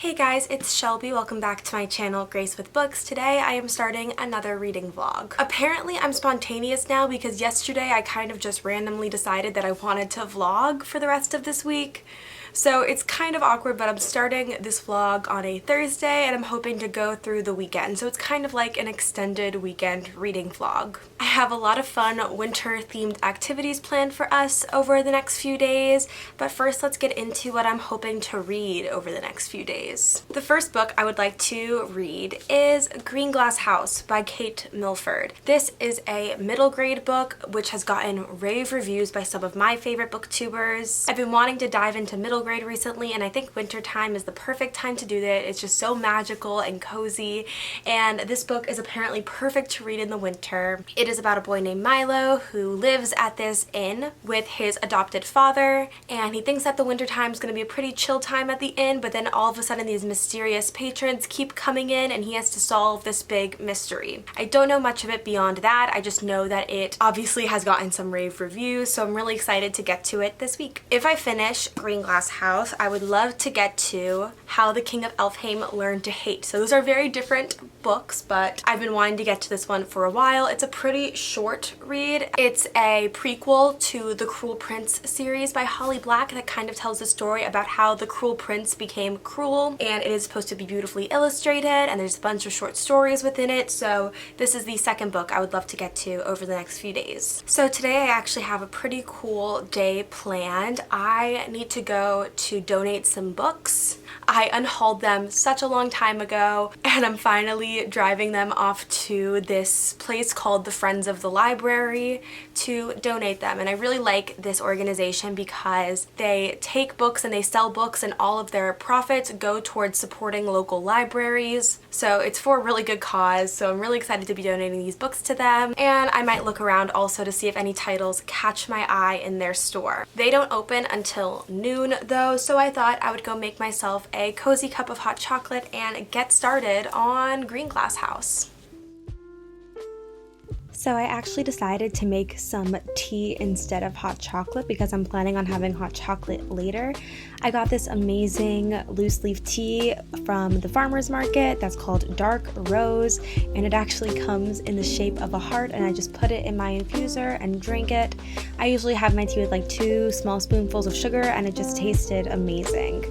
Hey guys, it's Shelby. Welcome back to my channel, Grace with Books. Today I am starting another reading vlog. Apparently I'm spontaneous now because yesterday I kind of just randomly decided that I wanted to vlog for the rest of this week. So it's kind of awkward, but I'm starting this vlog on a Thursday and I'm hoping to go through the weekend. So it's kind of like an extended weekend reading vlog. I have a lot of fun winter themed activities planned for us over the next few days, but first let's get into what I'm hoping to read over the next few days. The first book I would like to read is Green Glass House by Kate Milford. This is a middle grade book which has gotten rave reviews by some of my favorite booktubers. I've been wanting to dive into middle grade recently, and I think wintertime is the perfect time to do that. It's just so magical and cozy, and this book is apparently perfect to read in the winter. It is about a boy named Milo who lives at this inn with his adopted father, and he thinks that the wintertime is going to be a pretty chill time at the inn, but then all of a sudden these mysterious patrons keep coming in and he has to solve this big mystery. I don't know much of it beyond that. I just know that it obviously has gotten some rave reviews, so I'm really excited to get to it this week. If I finish Green Glass House, I would love to get to How the King of Elfhame Learned to Hate. So those are very different books, but I've been wanting to get to this one for a while. It's a pretty short read. It's a prequel to the Cruel Prince series by Holly Black that kind of tells the story about how the Cruel Prince became cruel, and it is supposed to be beautifully illustrated, and there's a bunch of short stories within it. So this is the second book I would love to get to over the next few days. So today I actually have a pretty cool day planned. I need to go to donate some books. I unhauled them such a long time ago, and I'm finally driving them off to this place called the Friends of the Library to donate them. And I really like this organization because they take books and they sell books, and all of their profits go towards supporting local libraries. So it's for a really good cause, so I'm really excited to be donating these books to them. And I might look around also to see if any titles catch my eye in their store. They don't open until noon though, so I thought I would go make myself a cozy cup of hot chocolate and get started on Green Glass House. So I actually decided to make some tea instead of hot chocolate because I'm planning on having hot chocolate later. I got this amazing loose leaf tea from the farmer's market that's called Dark Rose, and it actually comes in the shape of a heart, and I just put it in my infuser and drink it. I usually have my tea with like 2 small spoonfuls of sugar, and it just tasted amazing.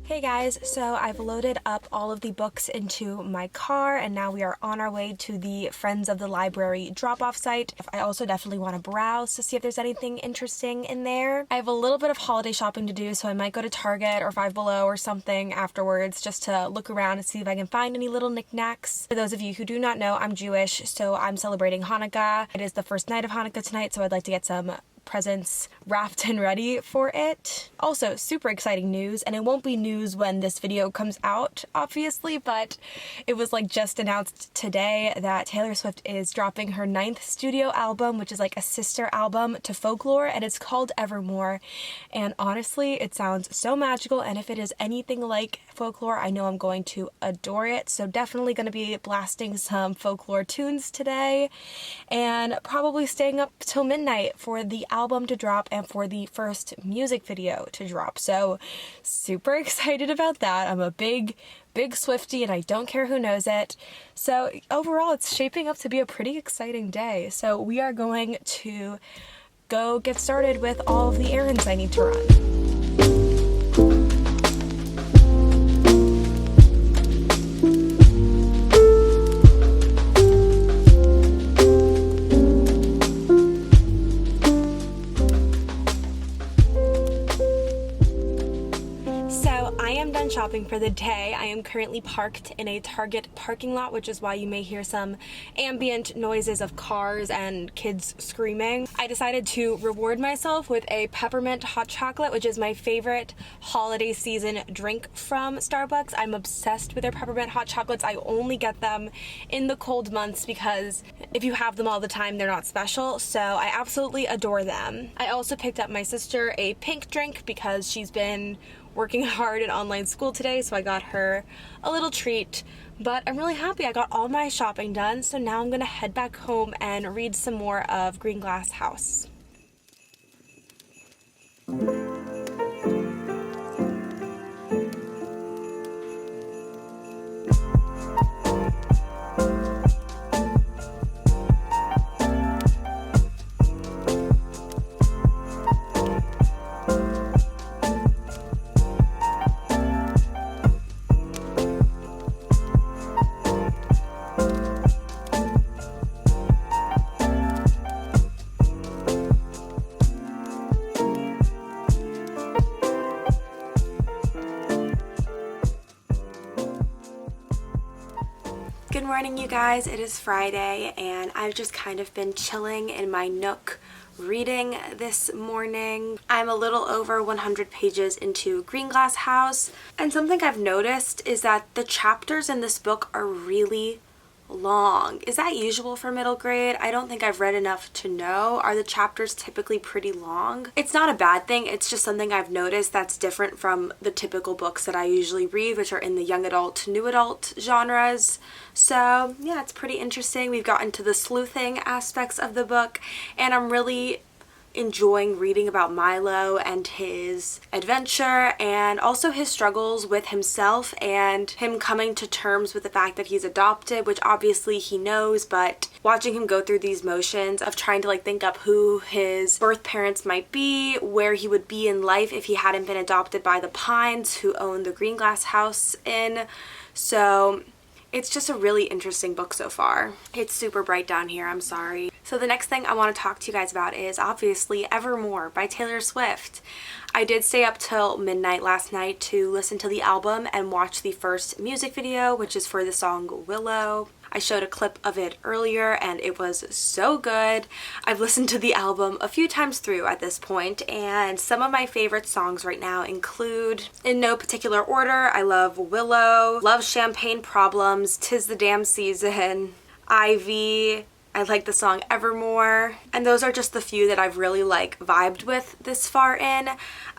Hey guys, so I've loaded up all of the books into my car, and now we are on our way to the Friends of the Library drop-off site. I also definitely want to browse to see if there's anything interesting in there. I have a little bit of holiday shopping to do, so I might go to Target or Five Below or something afterwards just to look around and see if I can find any little knickknacks. For those of you who do not know, I'm Jewish, so I'm celebrating Hanukkah. It is the first night of Hanukkah tonight, so I'd like to get some presents wrapped and ready for it. Also, super exciting news, and it won't be news when this video comes out, obviously, but it was like just announced today that Taylor Swift is dropping her 9th studio album, which is like a sister album to Folklore, and it's called Evermore. And honestly, it sounds so magical, and if it is anything like Folklore, I know I'm going to adore it. So definitely going to be blasting some Folklore tunes today, and probably staying up till midnight for the album to drop and for the first music video to drop. So super excited about that. I'm a big Swiftie, and I don't care who knows it. So overall, it's shaping up to be a pretty exciting day. So we are going to go get started with all of the errands I need to run. shopping for the day. I am currently parked in a Target parking lot, which is why you may hear some ambient noises of cars and kids screaming. I decided to reward myself with a peppermint hot chocolate, which is my favorite holiday season drink from Starbucks. I'm obsessed with their peppermint hot chocolates. I only get them in the cold months because if you have them all the time, they're not special. So I absolutely adore them. I also picked up my sister a pink drink because she's been working hard in online school today, so I got her a little treat. But I'm really happy I got all my shopping done, so now I'm gonna head back home and read some more of Green Glass House. Good morning, you guys. It is Friday and I've just kind of been chilling in my nook reading this morning. I'm a little over 100 pages into Green Glass House, and something I've noticed is that the chapters in this book are really long. Is that usual for middle grade? I don't think I've read enough to know. Are the chapters typically pretty long? It's not a bad thing, it's just something I've noticed that's different from the typical books that I usually read, which are in the young adult, new adult genres. So yeah, it's pretty interesting. We've gotten to the sleuthing aspects of the book, and I'm really enjoying reading about Milo and his adventure and also his struggles with himself and him coming to terms with the fact that he's adopted, which obviously he knows, but watching him go through these motions of trying to think up who his birth parents might be, where he would be in life if he hadn't been adopted by the Pines, who own the Green Glass House Inn. So it's just a really interesting book so far. It's super bright down here, I'm sorry. So the next thing I want to talk to you guys about is obviously Evermore by Taylor Swift. I did stay up till midnight last night to listen to the album and watch the first music video, which is for the song Willow. I showed a clip of it earlier and it was so good. I've listened to the album a few times through at this point, and some of my favorite songs right now include, in no particular order, I love Willow, love Champagne Problems, 'Tis the Damn Season, Ivy, I like the song Evermore, and those are just the few that I've really vibed with this far in.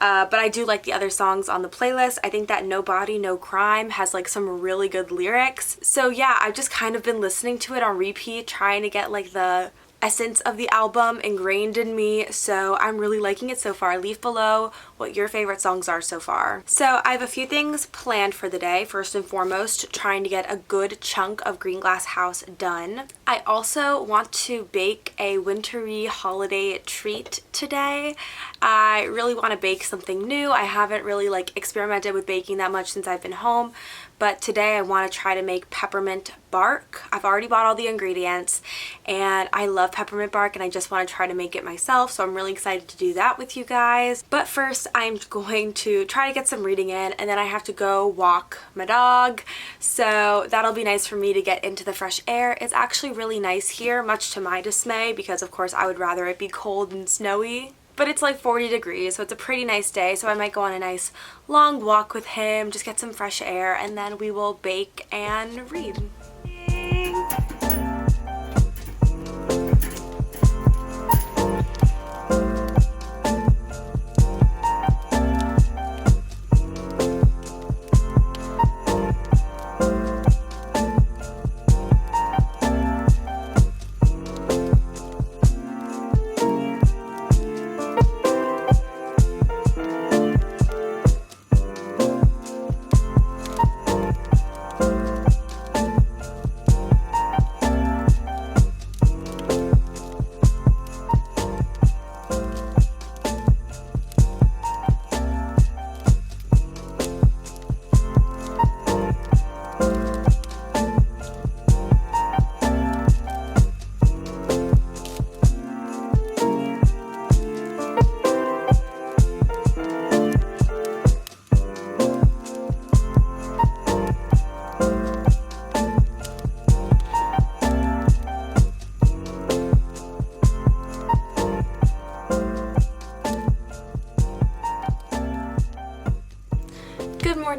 But I do like the other songs on the playlist. I think that No Body, No Crime has some really good lyrics. So yeah, I've just kind of been listening to it on repeat, trying to get the essence of the album ingrained in me, so I'm really liking it so far. Leave below what your favorite songs are so far. So I have a few things planned for the day. First and foremost, trying to get a good chunk of Green Glass House done. I also want to bake a wintry holiday treat today. I really want to bake something new. I haven't really experimented with baking that much since I've been home, but today I want to try to make peppermint bark. I've already bought all the ingredients and I love peppermint bark and I just want to try to make it myself, so I'm really excited to do that with you guys. But first I'm going to try to get some reading in, and then I have to go walk my dog, so that'll be nice for me to get into the fresh air. It's actually really nice here, much to my dismay, because of course I would rather it be cold and snowy. But it's 40 degrees, so it's a pretty nice day, so I might go on a nice long walk with him, just get some fresh air, and then we will bake and read.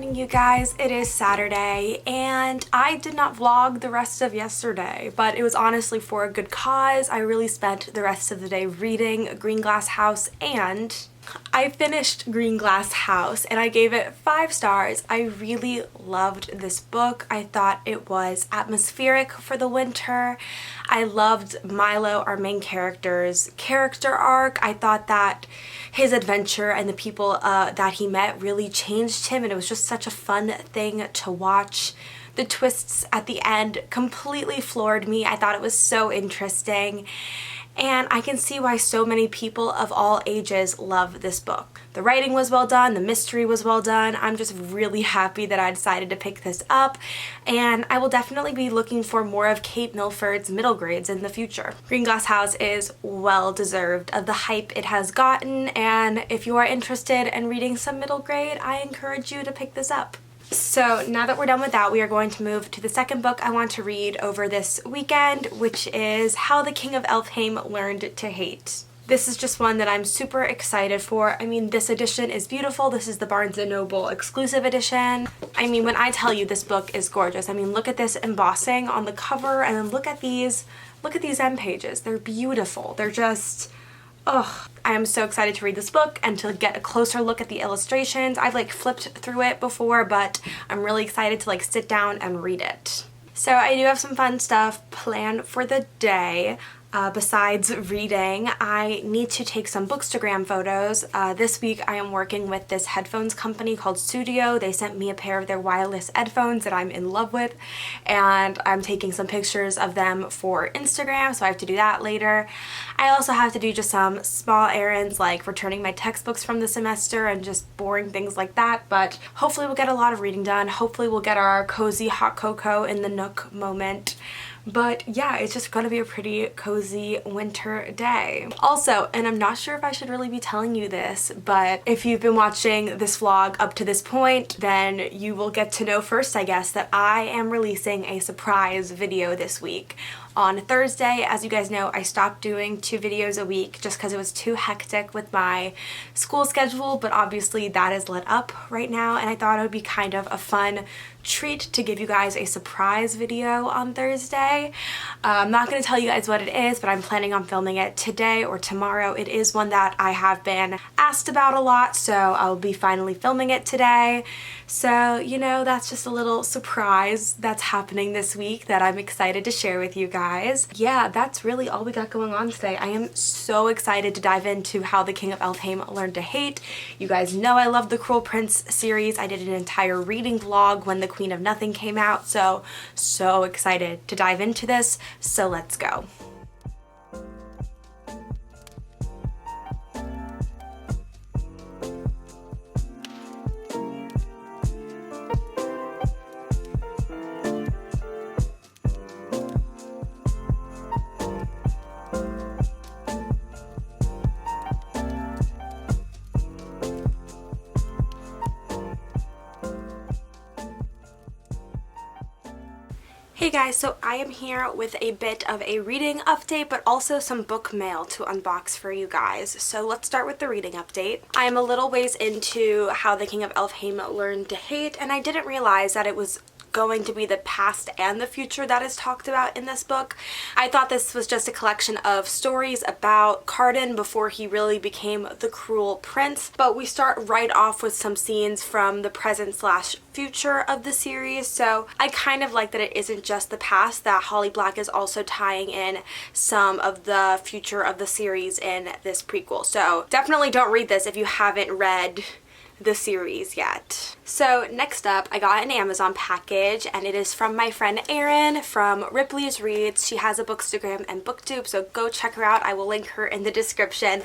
morning, you guys. It is Saturday and I did not vlog the rest of yesterday, but it was honestly for a good cause. I really spent the rest of the day reading Green Glass House, and I finished Green Glass House and I gave it 5 stars. I really loved this book. I thought it was atmospheric for the winter. I loved Milo, our main character's character arc. I thought that his adventure and the people that he met really changed him, and it was just such a fun thing to watch. The twists at the end completely floored me. I thought it was so interesting. And I can see why so many people of all ages love this book. The writing was well done, the mystery was well done. I'm just really happy that I decided to pick this up, and I will definitely be looking for more of Kate Milford's middle grades in the future. Green Glass House is well deserved of the hype it has gotten, and if you are interested in reading some middle grade, I encourage you to pick this up. So now that we're done with that, we are going to move to the second book I want to read over this weekend, which is How the King of Elfhame Learned to Hate. This is just one that I'm super excited for. I mean, this edition is beautiful. This is the Barnes & Noble exclusive edition. I mean, when I tell you this book is gorgeous, I mean, look at this embossing on the cover, and then look at these end pages. They're beautiful. They're just... oh, I am so excited to read this book and to get a closer look at the illustrations. I've like flipped through it before, but I'm really excited to like sit down and read it. So I do have some fun stuff planned for the day. Besides reading, I need to take some bookstagram photos. This week I am working with this headphones company called Studio. They sent me a pair of their wireless headphones that I'm in love with, and I'm taking some pictures of them for Instagram, so I have to do that later. I also have to do just some small errands like returning my textbooks from the semester and just boring things like that, but hopefully we'll get a lot of reading done. Hopefully we'll get our cozy hot cocoa in the Nook moment. But yeah, it's just gonna be a pretty cozy winter day. Also, and I'm not sure if I should really be telling you this, but if you've been watching this vlog up to this point, then you will get to know first, I guess, that I am releasing a surprise video this week. On Thursday, as you guys know, I stopped doing 2 videos a week just because it was too hectic with my school schedule, but obviously that is lit up right now, and I thought it would be kind of a fun treat to give you guys a surprise video on Thursday. I'm not going to tell you guys what it is, but I'm planning on filming it today or tomorrow. It is one that I have been asked about a lot, so I'll be finally filming it today. So, you know, that's just a little surprise that's happening this week that I'm excited to share with you guys. Yeah, that's really all we got going on today. I am so excited to dive into How the King of Elfhame Learned to Hate. You guys know I love the Cruel Prince series. I did an entire reading vlog when The Queen of Nothing came out, so excited to dive into this. So let's go. Hey guys, so I am here with a bit of a reading update, but also some book mail to unbox for you guys. So let's start with the reading update. I am a little ways into How the King of Elfhame Learned to Hate, and I didn't realize that it was going to be the past and the future that is talked about in this book. I thought this was just a collection of stories about Cardan before he really became the Cruel Prince, but we start right off with some scenes from the present slash future of the series, so I kind of like that it isn't just the past, that Holly Black is also tying in some of the future of the series in this prequel. So definitely don't read this if you haven't read the series yet. So next up, I got an Amazon package, and it is from my friend Erin from Ripley's Reads. She has a bookstagram and booktube, so go check her out. I will link her in the description.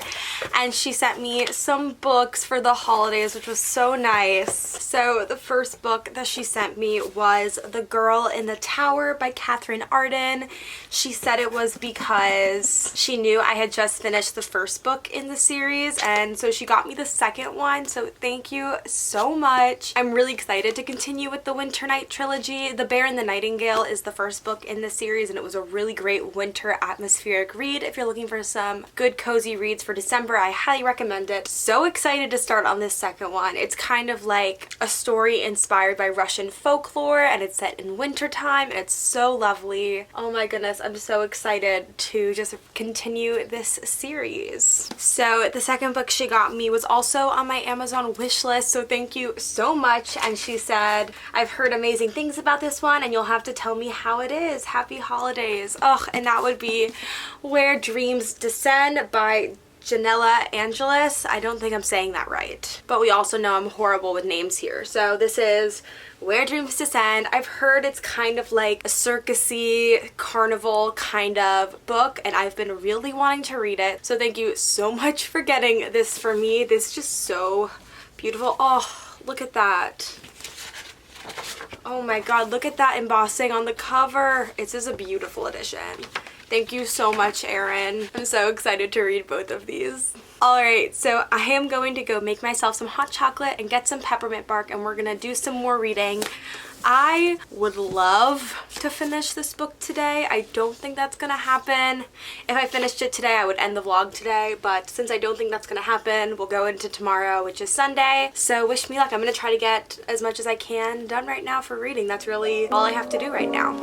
And she sent me some books for the holidays, which was so nice. So the first book that she sent me was The Girl in the Tower by Catherine Arden. She said it was because she knew I had just finished the first book in the series, and so she got me the second one, so thank thank you so much. I'm really excited to continue with the Winter Night trilogy. The Bear and the Nightingale is the first book in this series, and it was a really great winter atmospheric read. If you're looking for some good cozy reads for December, I highly recommend it. So excited to start on this second one. It's kind of like a story inspired by Russian folklore, and it's set in wintertime, and it's so lovely. Oh my goodness, I'm so excited to just continue this series. So the second book she got me was also on my Amazon wish list, so thank you so much. And she said, I've heard amazing things about this one and you'll have to tell me how it is. Happy holidays. Ugh, and that would be Where Dreams Descend by Janella Angelis. I don't think I'm saying that right, but we also know I'm horrible with names here. So this is Where Dreams Descend. I've heard it's kind of like a circusy carnival kind of book, and I've been really wanting to read it. So thank you so much for getting this for me. This is just so beautiful. Oh, look at that. Oh my god, look at that embossing on the cover. It's just a beautiful edition. Thank you so much, Eryn. I'm so excited to read both of these. Alright, so I am going to go make myself some hot chocolate and get some peppermint bark, and we're gonna do some more reading. I would love to finish this book today. I don't think that's gonna happen. If I finished it today, I would end the vlog today, but since I don't think that's gonna happen, we'll go into tomorrow, which is Sunday. So wish me luck. I'm gonna try to get as much as I can done right now for reading. That's really all I have to do right now.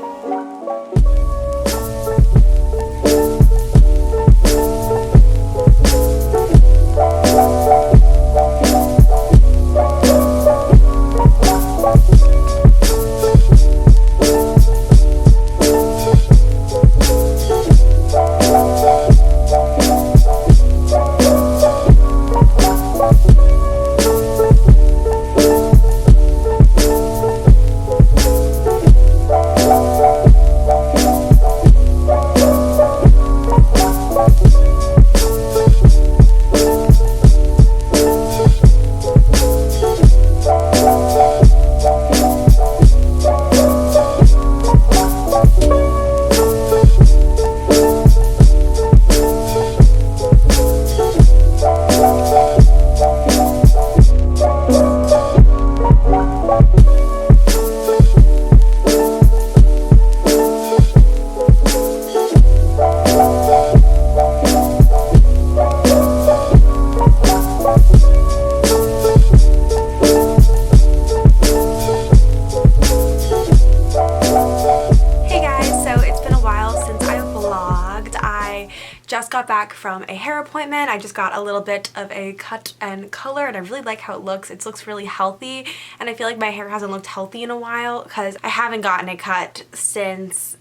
Just got back from a hair appointment. I just got a little bit of a cut and color, and I really like how it looks. It looks really healthy, and I feel like my hair hasn't looked healthy in a while because I haven't gotten a cut since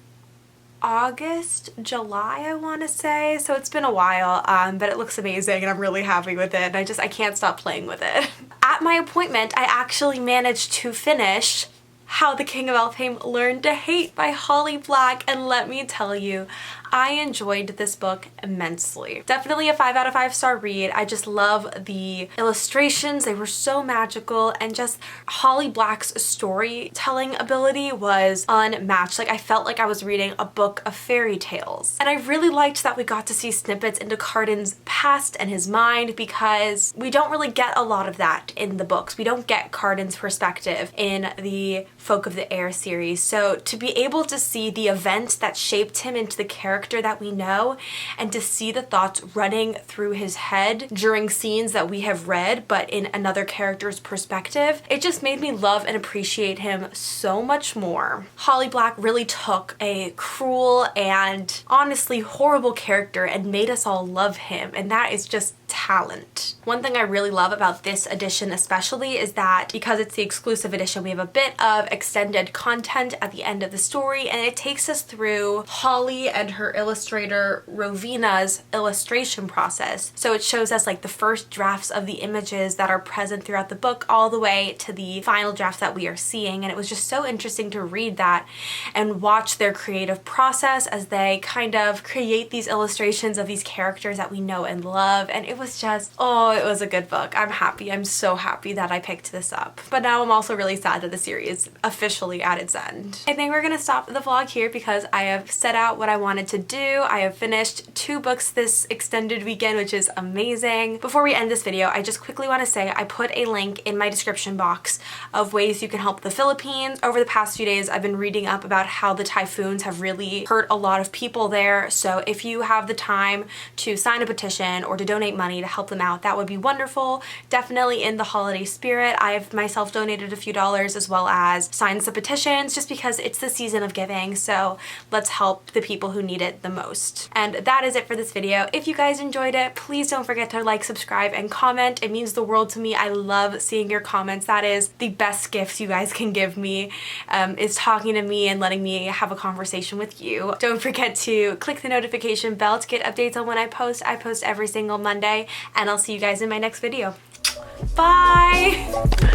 August, July, I want to say. So it's been a while, but it looks amazing and I'm really happy with it, and I can't stop playing with it. At my appointment, I actually managed to finish How the King of Elfhame Learned to Hate by Holly Black, and let me tell you, I enjoyed this book immensely. Definitely a 5 out of 5 star read. I just love the illustrations. They were so magical, and just Holly Black's storytelling ability was unmatched. Like, I felt like I was reading a book of fairy tales. And I really liked that we got to see snippets into Cardan's past and his mind, because we don't really get a lot of that in the books. We don't get Cardan's perspective in the Folk of the Air series. So to be able to see the events that shaped him into the character that we know, and to see the thoughts running through his head during scenes that we have read but in another character's perspective, it just made me love and appreciate him so much more. Holly Black really took a cruel and honestly horrible character and made us all love him, and that is just talent. One thing I really love about this edition especially is that because it's the exclusive edition, we have a bit of extended content at the end of the story, and it takes us through Holly and her illustrator Rovina's illustration process. So it shows us like the first drafts of the images that are present throughout the book all the way to the final drafts that we are seeing, and it was just so interesting to read that and watch their creative process as they kind of create these illustrations of these characters that we know and love, and it was just, oh, Oh, it was a good book. I'm happy. I'm so happy that I picked this up. But now I'm also really sad that the series is officially at its end. I think we're gonna stop the vlog here because I have set out what I wanted to do. I have finished 2 books this extended weekend, which is amazing. Before we end this video, I just quickly want to say I put a link in my description box of ways you can help the Philippines. Over the past few days, I've been reading up about how the typhoons have really hurt a lot of people there. So if you have the time to sign a petition or to donate money to help them out, that would be wonderful. Definitely in the holiday spirit. I've myself donated a few dollars as well as signed some petitions just because it's the season of giving. So let's help the people who need it the most. And that is it for this video. If you guys enjoyed it, please don't forget to like, subscribe, and comment. It means the world to me. I love seeing your comments. That is the best gift you guys can give me, is talking to me and letting me have a conversation with you. Don't forget to click the notification bell to get updates on when I post. I post every single Monday, and I'll see you guys in my next video. Bye!